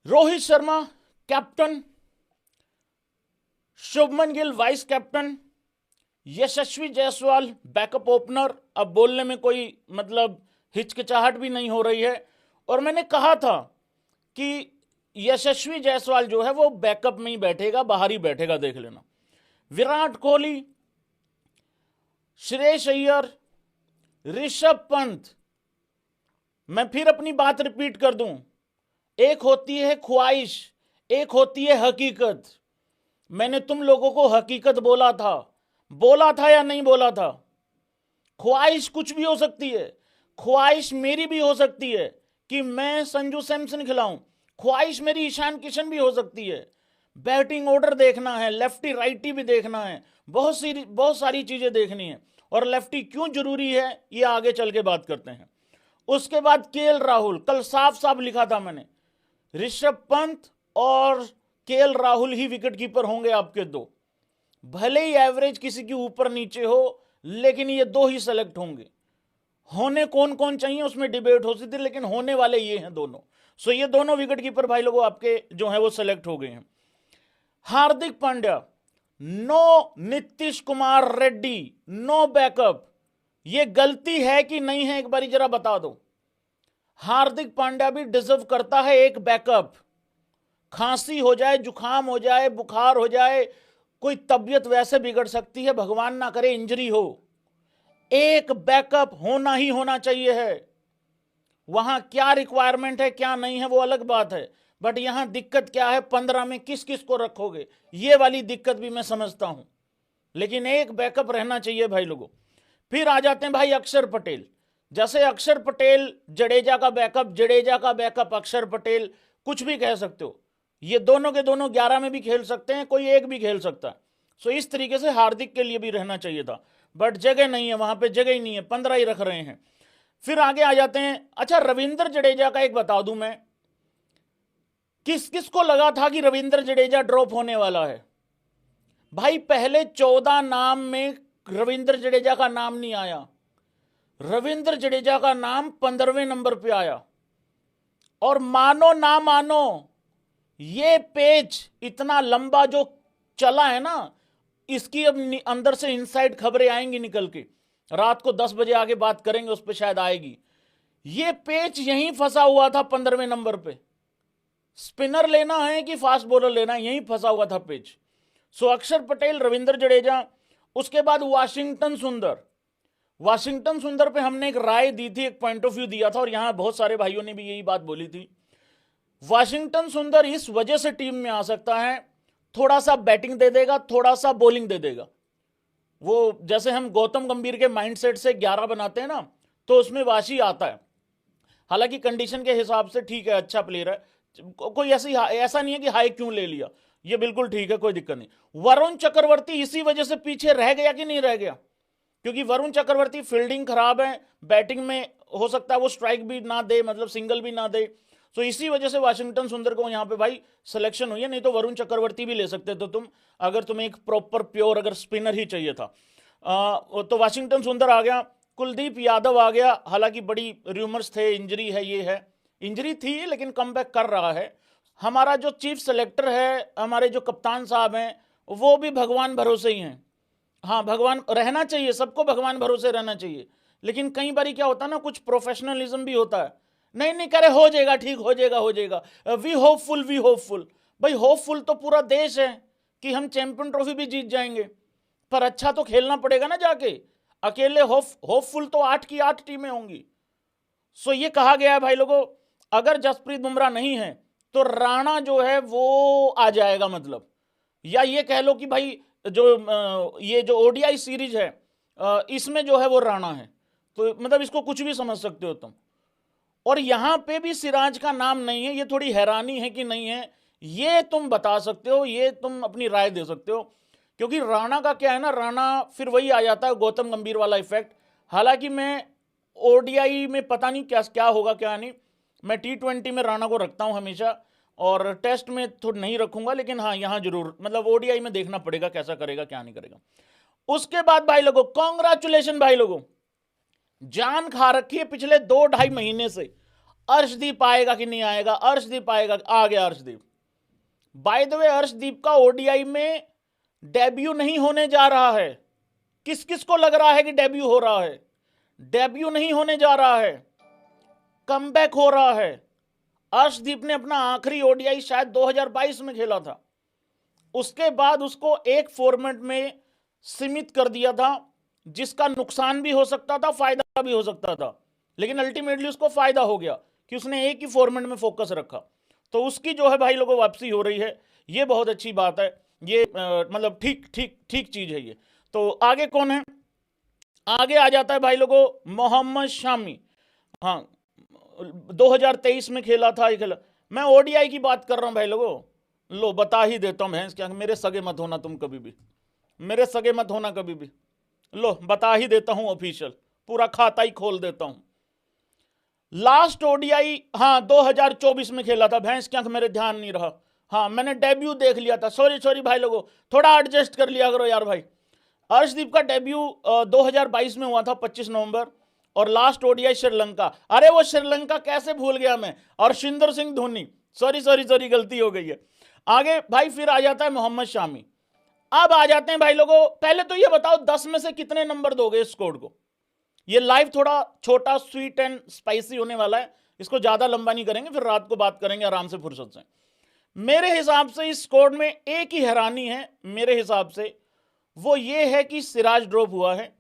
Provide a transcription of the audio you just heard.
Rohit Sharma captain, Shubman Gill vice captain, Yashasvi Jaiswal backup opener. अब बोलने में कोई मतलब हिचकिचाहट भी नहीं हो रही है। और मैंने कहा था कि यशस्वी जायसवाल जो है वो बैकअप में ही बैठेगा, बाहर ही बैठेगा, देख लेना। विराट कोहली, श्रेयस अय्यर, ऋषभ पंत। मैं फिर अपनी बात रिपीट कर दूं, एक होती है ख्वाहिश, एक होती है हकीकत। मैंने तुम लोगों को हकीकत बोला था या नहीं बोला था? ख्वाहिश कुछ भी हो सकती है। ख्वाहिश मेरी भी हो सकती है कि मैं संजू सैमसन खिलाऊं। ख्वाहिश मेरी ईशान किशन भी हो सकती है। बैटिंग ऑर्डर देखना है, लेफ्टी राइटी भी देखना है, बहुत सारी चीजें देखनी है। और लेफ्टी क्यों जरूरी है ये आगे चल के बात करते हैं। उसके बाद केएल राहुल, कल साफ साफ लिखा था मैंने, ऋषभ पंत और केएल राहुल ही विकेट कीपर होंगे आपके दो। भले ही एवरेज किसी की ऊपर नीचे हो, लेकिन ये दो ही सेलेक्ट होंगे। होने कौन कौन चाहिए उसमें डिबेट हो सकती है, लेकिन होने वाले ये हैं दोनों। सो ये दोनों विकेट कीपर भाई लोगों आपके जो है वो सेलेक्ट हो गए हैं। Hardik Pandya, no Nitish Kumar Reddy, no backup. ये गलती है कि नहीं है, एक बार जरा बता दो। हार्दिक पांड्या भी डिजर्व करता है एक बैकअप। खांसी हो जाए, जुकाम हो जाए, बुखार हो जाए, कोई तबीयत वैसे बिगड़ सकती है, भगवान ना करे इंजरी हो, एक बैकअप होना ही होना चाहिए है। वहां क्या रिक्वायरमेंट है क्या नहीं है वो अलग बात है, बट यहां दिक्कत क्या है, 15 में किस किस को रखोगे, ये वाली दिक्कत भी मैं समझता हूं। लेकिन एक बैकअप रहना चाहिए भाई लोगों। फिर आ जाते हैं भाई अक्षर पटेल। जैसे अक्षर पटेल जडेजा का बैकअप, जडेजा का बैकअप अक्षर पटेल, कुछ भी कह सकते हो। ये दोनों के दोनों 11 में भी खेल सकते हैं, कोई एक भी खेल सकता है। सो इस तरीके से हार्दिक के लिए भी रहना चाहिए था, बट जगह नहीं है, वहां पे जगह ही नहीं है, 15 ही रख रहे हैं। फिर आगे आ जाते हैं। अच्छा, रविंद्र जडेजा का एक बता दूं मैं, किस किस को लगा था कि रविंद्र जडेजा ड्रॉप होने वाला है? भाई पहले 14 नाम में रविंद्र जडेजा का नाम नहीं आया। रविंद्र जडेजा का नाम 15वें नंबर पे आया। और मानो ना मानो, ये पेज इतना लंबा जो चला है ना, इसकी अब अंदर से इनसाइड खबरें आएंगी निकल के। रात को 10 बजे आगे बात करेंगे, उस पर शायद आएगी। ये पेज यहीं फंसा हुआ था 15वें नंबर पे। स्पिनर लेना है कि फास्ट बॉलर लेना है, यहीं फंसा हुआ था पेज। सो अक्षर पटेल, रविंद्र जडेजा। उसके बाद वाशिंगटन सुंदर। वाशिंगटन सुंदर पे हमने एक राय दी थी, एक पॉइंट ऑफ व्यू दिया था, और यहां बहुत सारे भाइयों ने भी यही बात बोली थी। वाशिंगटन सुंदर इस वजह से टीम में आ सकता है, थोड़ा सा बैटिंग दे देगा, थोड़ा सा बॉलिंग दे देगा। वो जैसे हम गौतम गंभीर के माइंडसेट से 11 बनाते हैं ना, तो उसमें वाशी आता है। हालांकि कंडीशन के हिसाब से ठीक है, अच्छा प्लेयर है, कोई ऐसा नहीं है कि हाई क्यों ले लिया, ये बिल्कुल ठीक है, कोई दिक्कत नहीं। वरुण चक्रवर्ती इसी वजह से पीछे रह गया कि नहीं रह गया, क्योंकि वरुण चक्रवर्ती फील्डिंग खराब है, बैटिंग में हो सकता है वो स्ट्राइक भी ना दे, मतलब सिंगल भी ना दे। तो इसी वजह से वाशिंगटन सुंदर को यहां पे भाई सिलेक्शन हुई है। नहीं तो वरुण चक्रवर्ती भी ले सकते थे तुम, अगर तुम्हें एक प्रॉपर प्योर अगर स्पिनर ही चाहिए था। तो वाशिंगटन सुंदर आ गया, कुलदीप यादव आ गया। हालांकि बड़ी रूमर्स थे, इंजरी है, ये है, इंजरी थी लेकिन कम कर रहा है। हमारा जो चीफ सेलेक्टर है, हमारे जो कप्तान साहब हैं, वो भी भगवान भरोसे ही हैं। हाँ, भगवान रहना चाहिए, सबको भगवान भरोसे रहना चाहिए। लेकिन कई बार क्या होता है ना, कुछ प्रोफेशनलिज्म भी होता है। नहीं नहीं करे, हो जाएगा, ठीक हो जाएगा, हो जाएगा, वी होपफुल, वी होपफुल। भाई होपफुल तो पूरा देश है कि हम चैंपियन ट्रॉफी भी जीत जाएंगे, पर अच्छा तो खेलना पड़ेगा ना जाके। अकेले होपफुल तो 8 की 8 टीमें होंगी। सो ये कहा गया है भाई लोगों, अगर जसप्रीत बुमराह नहीं है तो राणा जो है वो आ जाएगा, मतलब, या ये कह लो कि भाई जो ये जो ओडीआई सीरीज है, इसमें जो है वो राणा है। तो मतलब इसको कुछ भी समझ सकते हो तुम। और यहां पे भी सिराज का नाम नहीं है, ये थोड़ी हैरानी है कि नहीं है, ये तुम बता सकते हो, ये तुम अपनी राय दे सकते हो। क्योंकि राणा का क्या है ना, राणा फिर वही आ जाता है गौतम गंभीर वाला इफेक्ट। हालांकि मैं ओडीआई में पता नहीं क्या क्या होगा क्या नहीं, मैं T20 में राणा को रखता हूं हमेशा, और टेस्ट में थोड़ा नहीं रखूंगा, लेकिन हाँ यहां जरूर, मतलब ओडीआई में देखना पड़ेगा कैसा करेगा क्या नहीं करेगा। उसके बाद भाई लोगों, कॉन्ग्रेचुलेशन भाई लोगों, जान खा रखी है पिछले 2-2.5 महीने से। अर्शदीप आएगा कि नहीं आएगा, अर्शदीप आएगा, आ गया Arshdeep. By the way Arshdeep का ओडीआई में डेब्यू नहीं होने जा रहा है। किस किस को लग रहा है कि डेब्यू हो रहा है? डेब्यू नहीं होने जा रहा है, कमबैक हो रहा है। अर्शदीप ने अपना आखिरी ओडीआई शायद 2022 में खेला था, उसके बाद उसको एक फॉर्मेट में सीमित कर दिया था, जिसका नुकसान भी हो सकता था, फायदा भी हो सकता था, लेकिन अल्टीमेटली उसको फायदा हो गया कि उसने एक ही फॉर्मेट में फोकस रखा। तो उसकी जो है भाई लोगों वापसी हो रही है, ये बहुत अच्छी बात है, ये मतलब ठीक ठीक ठीक चीज है ये। तो आगे कौन है? आगे आ जाता है भाई लोगों मोहम्मद शामी। हाँ, 2023 में खेला था, ये खेला। मैं ओडीआई की बात कर रहा हूं भाई लोगों। लो बता ही देता हूं भैंस क्या, मेरे सगे मत होना तुम कभी भी, मेरे सगे मत होना कभी भी। लो बता ही देता हूं, ऑफिशियल पूरा खाता ही खोल देता हूं। लास्ट ओडीआई हाँ 2024 में खेला था, भैंस क्या मेरे ध्यान नहीं रहा। हाँ मैंने डेब्यू देख लिया था, सॉरी सॉरी भाई लोगों, थोड़ा एडजस्ट कर लिया करो यार भाई। अर्शदीप का डेब्यू 2022 में हुआ था 25 नवंबर, और लास्ट ओडीआई श्रीलंका। अरे वो श्रीलंका कैसे भूल गया मैं, और Shinder Singh Dhoni, sorry sorry sorry गलती हो गई है। आगे भाई फिर आ जाता है मोहम्मद शामी। अब आ जाते हैं भाई लोगों, पहले तो ये बताओ 10 में से कितने नंबर दोगे इस स्कोर को? ये लाइव थोड़ा छोटा स्वीट एंड स्पाइसी होने वाला है, इसको ज्यादा लंबा नहीं करेंगे, फिर रात को बात करेंगे आराम से फुर्सत से। मेरे हिसाब से इस स्कोर में एक ही हैरानी है मेरे हिसाब से, वो ये है कि सिराज ड्रॉप हुआ है।